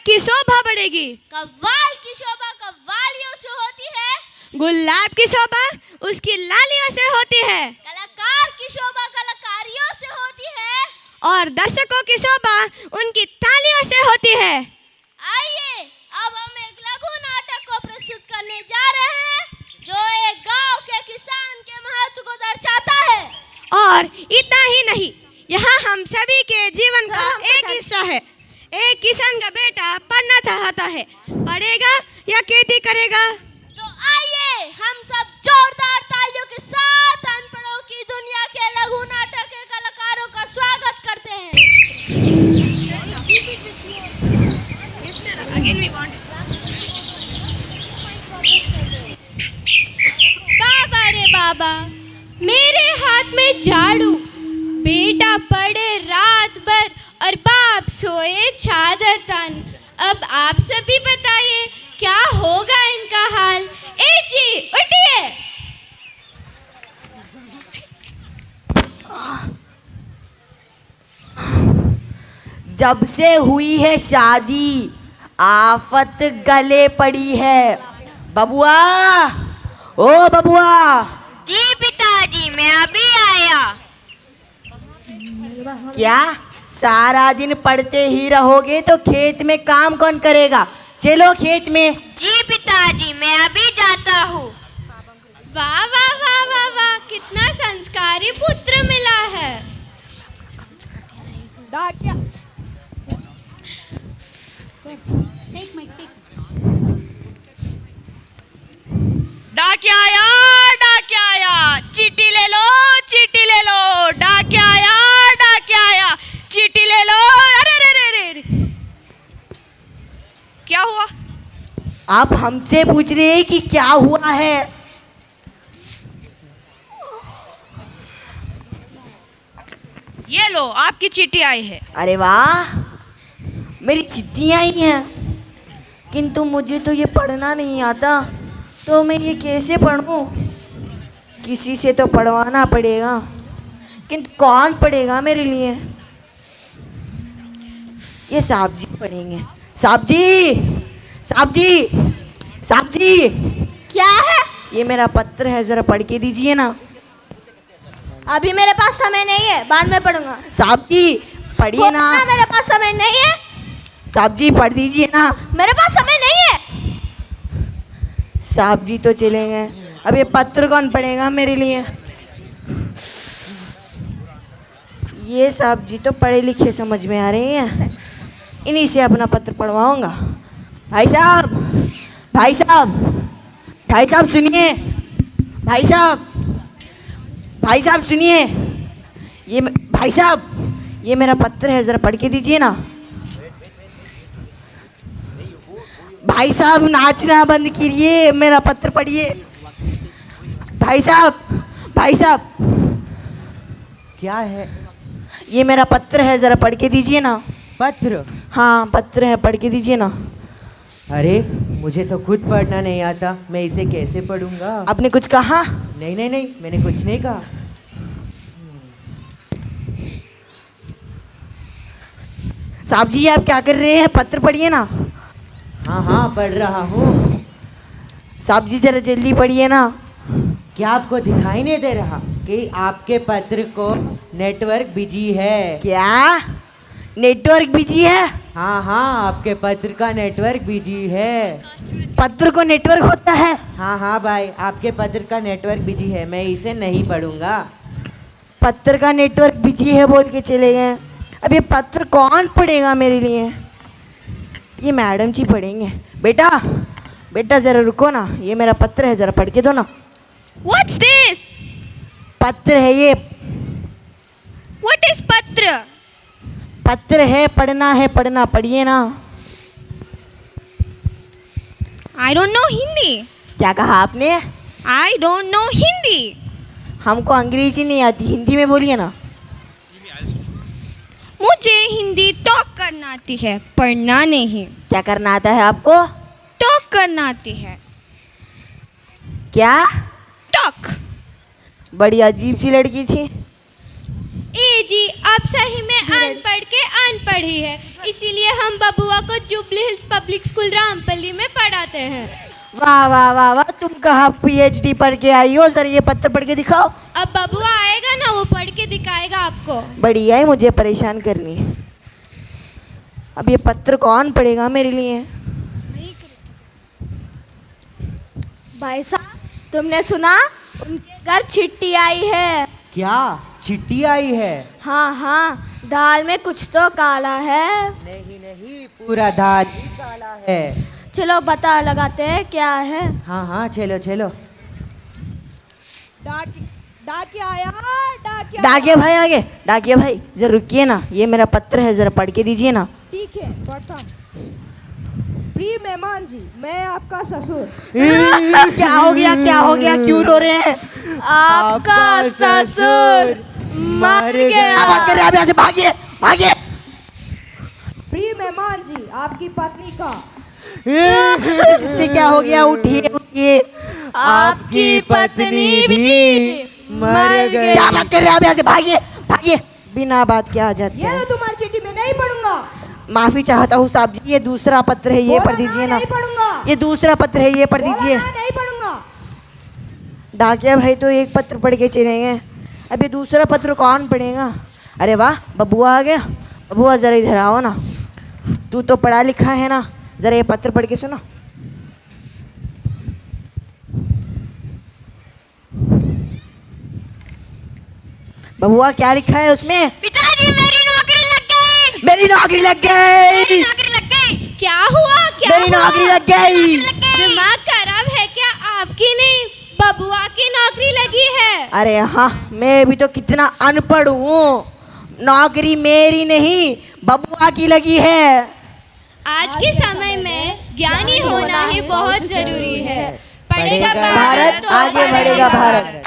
की शोभा बढ़ेगी। कव्वाल की शोभा कव्वालियों से होती है। गुलाब की शोभा उसकी लालियों से होती है। कलाकार की शोभा कलाकारियों से होती है। और दर्शकों की शोभा उनकी तालियों से होती है। आइए अब हम एक लघु नाटक को प्रस्तुत करने जा रहे हैं जो एक गांव के किसान के महत्व को दर्शाता है। और इतना ही नहीं, यहाँ हम सभी के जीवन का एक हिस्सा है। एक किसान का बेटा पढ़ना चाहता है, पढ़ेगा या खेती करेगा? तो आइए हम सब जोरदार तालियों के साथ अनपढ़ों की दुनिया के लघु नाटक के कलाकारों का स्वागत करते हैं। बाबा रे बाबा, मेरे हाथ में झाड़ू, बेटा पढ़े रात भर और बाप सोए चादर तन। अब आप सभी बताइए क्या होगा इनका हाल। ए जी उठिए। जब से हुई है शादी आफत गले पड़ी है। बबुआ, ओ बबुआ। जी पिताजी, मैं अभी आया। क्या सारा दिन पढ़ते ही रहोगे तो खेत में काम कौन करेगा? चलो खेत में। जी पिताजी, मैं अभी जाता हूँ। वाह वाह वाह वाह वाह, कितना संस्कारी पुत्र मिला है। डाकिया आया, चीटी ले लो, चीटी ले लो। डाकिया आया, चीटी ले लो। अरे रे रे रे, क्या हुआ? आप हमसे पूछ रहे हैं कि क्या हुआ है? ये लो, आपकी चीटी आई है। अरे वाह, मेरी चिट्ठियाँ आई हैं, किंतु मुझे तो ये पढ़ना नहीं आता, तो मैं ये कैसे पढ़ूं? किसी से तो पढ़वाना पड़ेगा, किंतु कौन पढ़ेगा मेरे लिए? ये साहब जी पढ़ेंगे। साहब जी, साहब जी, साहब जी। क्या है? ये मेरा पत्र है, जरा पढ़ के दीजिए ना। अभी मेरे पास समय नहीं है, बाद में पढ़ूंगा। साहब जी पढ़िए ना। मेरे पास समय नहीं है। साहब जी पढ़ दीजिए ना। मेरे पास समय नहीं है। साहब जी तो चले गए, अब ये पत्र कौन पढ़ेगा मेरे लिए? ये साहब जी तो पढ़े लिखे समझ में आ रहे हैं, इन्हीं से अपना पत्र पढ़वाऊंगा। भाई साहब, भाई साहब, भाई साहब सुनिए। भाई साहब, भाई साहब सुनिए। ये भाई साहब, ये मेरा पत्र है, ज़रा पढ़ के दीजिए ना। भाई साहब नाचना बंद कीजिए, मेरा पत्र पढ़िए। भाई साहब, भाई साहब। क्या है? ये मेरा पत्र है, ज़रा पढ़ के दीजिए ना। पत्र? हाँ पत्र है, पढ़ के दीजिए ना। अरे मुझे तो खुद पढ़ना नहीं आता, मैं इसे कैसे पढ़ूंगा? आपने कुछ कहा? नहीं नहीं नहीं, मैंने कुछ नहीं कहा। साहब जी आप क्या कर रहे हैं? पत्र पढ़िए ना। हाँ हाँ पढ़ रहा हूँ। साहब जी जरा जल्दी पढ़िए ना। क्या आपको दिखाई नहीं दे रहा कि आपके पत्र को नेटवर्क बिजी है? क्या नेटवर्क बिजी है? हाँ हाँ, आपके पत्र का नेटवर्क बिजी है। पत्र को नेटवर्क होता है? हाँ हाँ भाई, आपके पत्र का नेटवर्क बिजी है, मैं इसे नहीं पढ़ूंगा। पत्र का नेटवर्क बिजी है बोल के चले गए। अब ये पत्र कौन पढ़ेगा मेरे लिए? ये मैडम जी पढ़ेंगे। बेटा, बेटा ज़रा रुको ना, ये मेरा पत्र है, ज़रा पढ़ के दो ना। What's this? पत्र है ये। What is पत्र? पत्र है, पढ़ना है, पढ़ना, पढ़िए ना। I don't know Hindi. क्या कहा आपने? I don't know Hindi. हमको अंग्रेजी नहीं आती, हिंदी में बोलिए ना। मुझे हिंदी टॉक करना आती है, पढ़ना नहीं। क्या करना आता है आपको? टॉक करना आती है। क्या? टॉक। बड़ी अजीब सी लड़की थी। ए जी, आप सही में अनपढ़ के अनपढ़ ही है, इसीलिए हम बबुआ को jubilee hills public school Rampally में पढ़ाते हैं। वाह वाह वाह वाह, तुम कहाँ PhD पढ़ के आई हो? सर ये पत्र पढ़ के दिखाओ। अब बबुआ आएगा ना, वो पढ़ के दिखाएगा आपको। बढ़िया है, मुझे परेशान करनी है। अब ये पत्र कौन पढ़ेगा मेरे लिए? भाई साहब, तुमने सुना उनके घर चिट्ठी आई है? क्या चिट्ठी आई है? हाँ हाँ, दाल में कुछ तो काला है। नहीं नहीं, पूरा दाल ही काला है। चलो पता लगाते हैं क्या है। हाँ हाँ, चलो चलो। डाकिया भाई आगे, डाकिया भाई जरा रुकिए ना, ये मेरा पत्र है, जरा पढ़ के दीजिए ना। ठीक है, पढ़ता हूँ। प्रिय मेहमान जी, मैं आपका ससुर। क्या हो गया, क्या हो गया, क्यों रो रहे हैं? आपका ससुर मर गया। क्या बात कर रहे हैं आप? यहाँ से भागिए, भागिए। प्रिय मेहमान जी, आपकी पत्नी का। इससे क्या हो गया? उठिए उठिए। आपकी पत्नी भी मर गई। क्या बात कर रहे हैं आप? यहाँ से भागिए, भागिए। बिना बात के आ जाते ये हैं। लो तुम्हारी चिट्ठी, मैं नहीं पढ़ूंगा। माफी चाहता हूँ साहब जी, ये दूसरा पत्र है, ये पढ़ दीजिए ना। नहीं पढ़ूंगा। ये दूसरा पत्र है, ये पढ़ दीजिए। नहीं पढ़ूंगा। डाकिया भाई तो एक पत्र पढ़ के चले गए, अब ये दूसरा पत्र कौन पढ़ेगा? अरे वाह, बबुआ आ गया। बबुआ जरा इधर आओ ना, तू तो पढ़ा लिखा है ना, जरा ये पत्र पढ़ के सुनो। बबुआ क्या लिखा है उसमें? पिताजी मेरी नौकरी लग गई। मेरी नौकरी लग गई। नौकरी लग गई। क्या हुआ, क्या मेरी हुआ? नौकरी लग गई। दिमाग खराब है क्या? आपकी नहीं, बबुआ की नौकरी लगी है। अरे हाँ, मैं भी तो कितना अनपढ़ हूँ, नौकरी मेरी नहीं बबुआ की लगी है। आज के समय में ज्ञानी होना ही बहुत जरूरी है। पढ़ेगा भारत, तो आगे बढ़ेगा भारत।